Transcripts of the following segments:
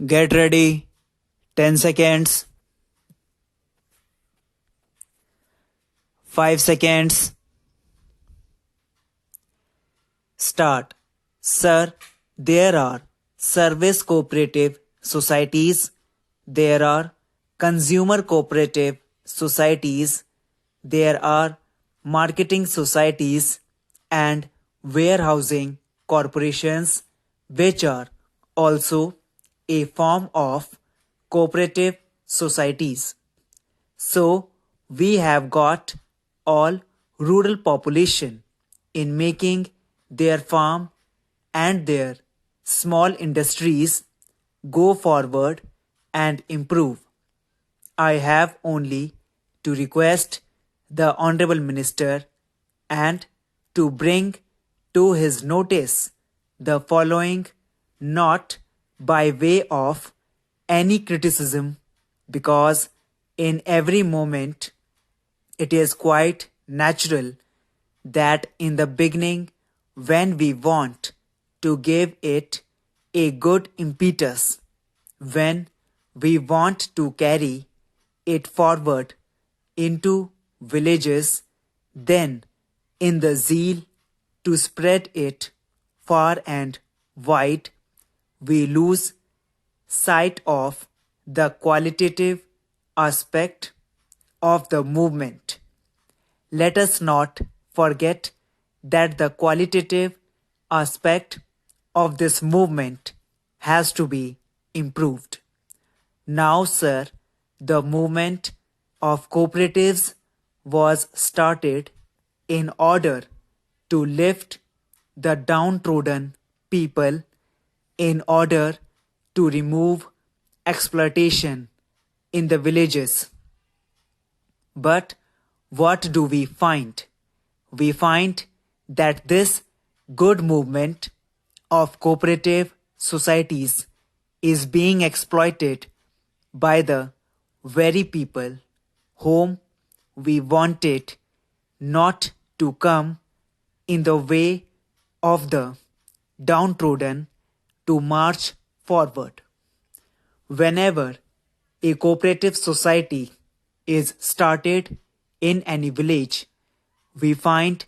Get ready. 10 seconds. 5 seconds. Start. Sir, there are service cooperative societies. There are consumer cooperative societies. There are marketing societies and warehousing corporations, which are also a form of cooperative societies. So we have got all rural population in making their farm and their small industries go forward and improve. I have only to request the Honorable Minister and to bring to his notice the following, not by way of any criticism, because in every moment it is quite natural that in the beginning, when we want to give it a good impetus, when we want to carry it forward into villages, then in the zeal to spread it far and wide, we lose sight of the qualitative aspect of the movement. Let us not forget that the qualitative aspect of this movement has to be improved. Now, sir, the movement of cooperatives was started in order to lift the downtrodden people, in order to remove exploitation in the villages. But what do we find? We find that this good movement of cooperative societies is being exploited by the very people whom we wanted not to come in the way of the downtrodden to march forward. Whenever a cooperative society is started in any village, we find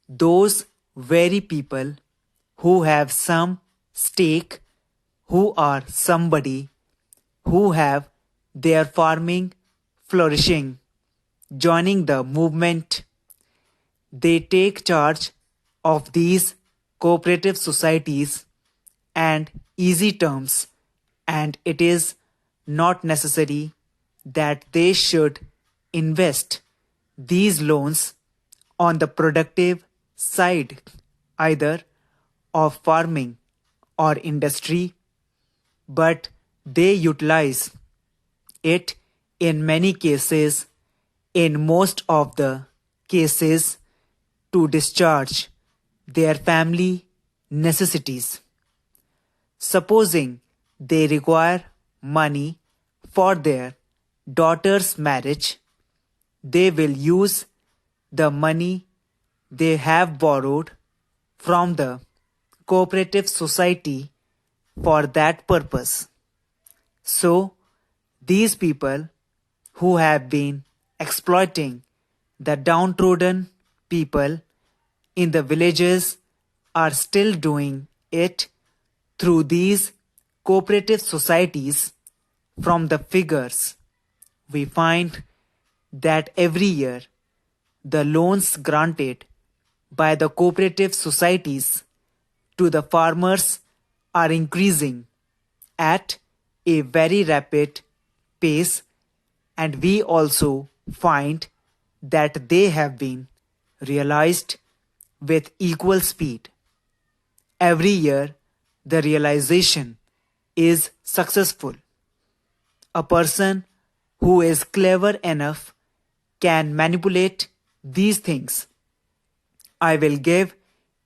those very people who have some stake, who are somebody, who have their farming flourishing, joining the movement. They take charge of these cooperative societies and easy terms, and it is not necessary that they should invest these loans on the productive side either of farming or industry, but they utilize it in many cases, in most of the cases, to discharge their family necessities. Supposing they require money for their daughter's marriage, they will use the money they have borrowed from the cooperative society for that purpose. So, these people who have been exploiting the downtrodden people in the villages are still doing it through these cooperative societies. From the figures, we find that every year the loans granted by the cooperative societies to the farmers are increasing at a very rapid pace, and we also find that they have been realized with equal speed. Every year, the realization is successful. A person who is clever enough can manipulate these things. I will give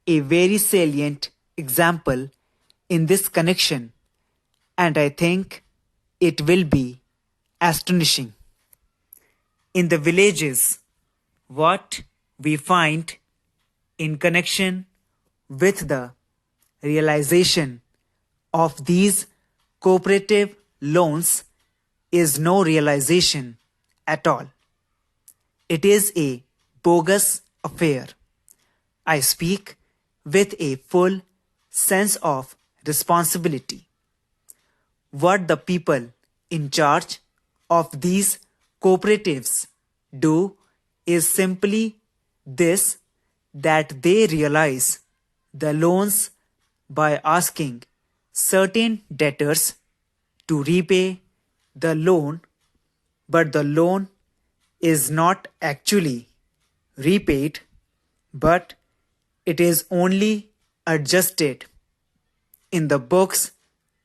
a very salient example in this connection, and I think it will be astonishing. In the villages, what we find in connection with the realization of these cooperative loans is no realization at all. It is a bogus affair. I speak with a full sense of responsibility. What the people in charge of these cooperatives do is simply this, that they realize the loans by asking certain debtors to repay the loan, but the loan is not actually repaid, but it is only adjusted in the books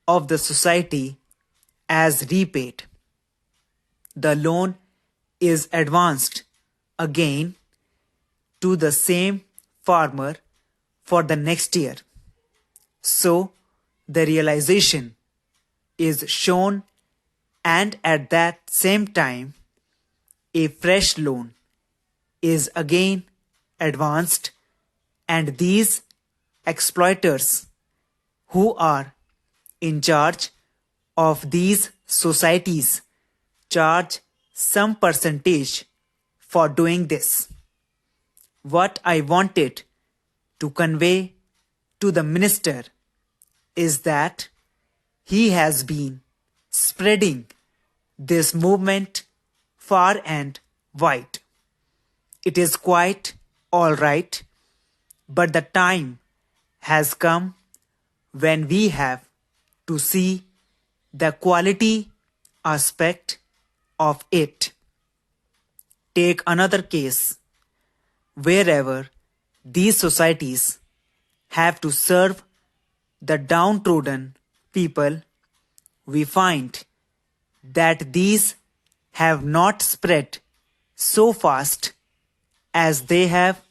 of the society as repaid. The loan is advanced again to the same farmer for the next year. So the realization is shown, and at that same time a fresh loan is again advanced, and these exploiters who are in charge of these societies charge some percentage for doing this. What I wanted to convey to the minister is that he has been spreading this movement far and wide. It is quite all right, but the time has come when we have to see the quality aspect of it. Take another case. Wherever these societies have to serve the downtrodden people, we find that these have not spread so fast as they have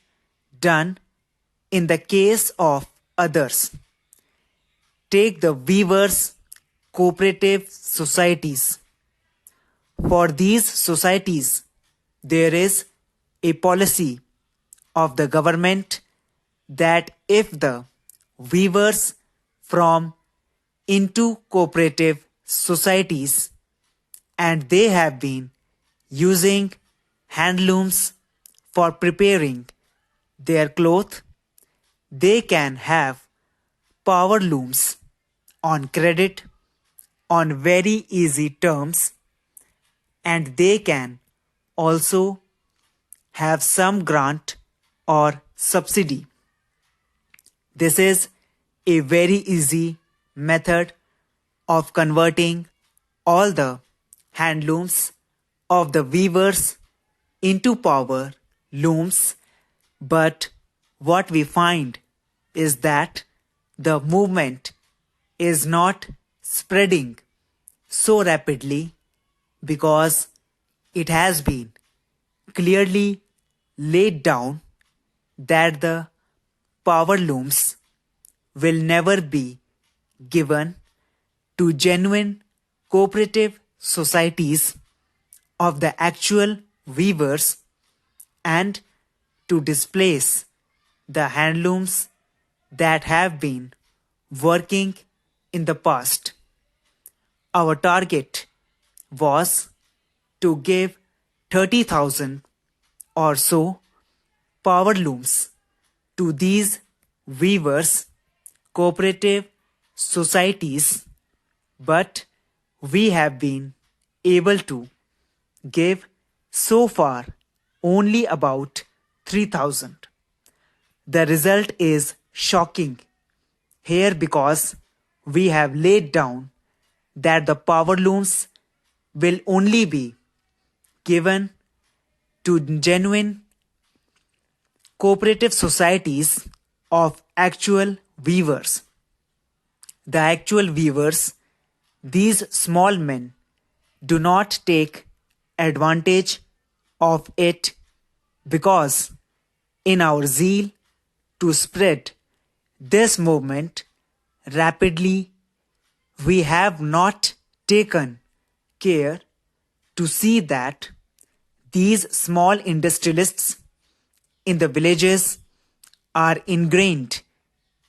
done in the case of others. Take the weavers' cooperative societies. For these societies, there is a policy of the government that if the weavers from into cooperative societies and they have been using handlooms for preparing their cloth, they can have power looms on credit on very easy terms, and they can also have some grant or subsidy. This is a very easy method of converting all the handlooms of the weavers into power looms, but what we find is that the movement is not spreading so rapidly because it has been clearly laid down that the power looms will never be given to genuine cooperative societies of the actual weavers and to displace the handlooms that have been working in the past. Our target was to give 30,000 or so power looms to these weavers cooperative societies, but we have been able to give so far only about 3,000. The result is shocking here because we have laid down that the power looms will only be given to genuine cooperative societies of actual weavers. The actual weavers, these small men, do not take advantage of it because in our zeal to spread this movement rapidly, we have not taken care to see that these small industrialists in the villages are ingrained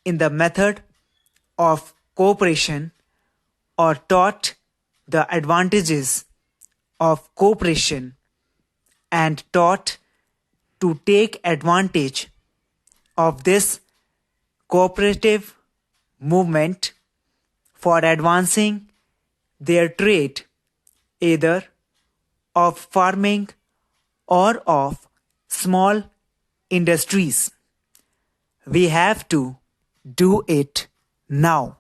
in the method of cooperation or taught the advantages of cooperation and taught to take advantage of this cooperative movement for advancing their trade, either of farming or of small industries. We have to do it now.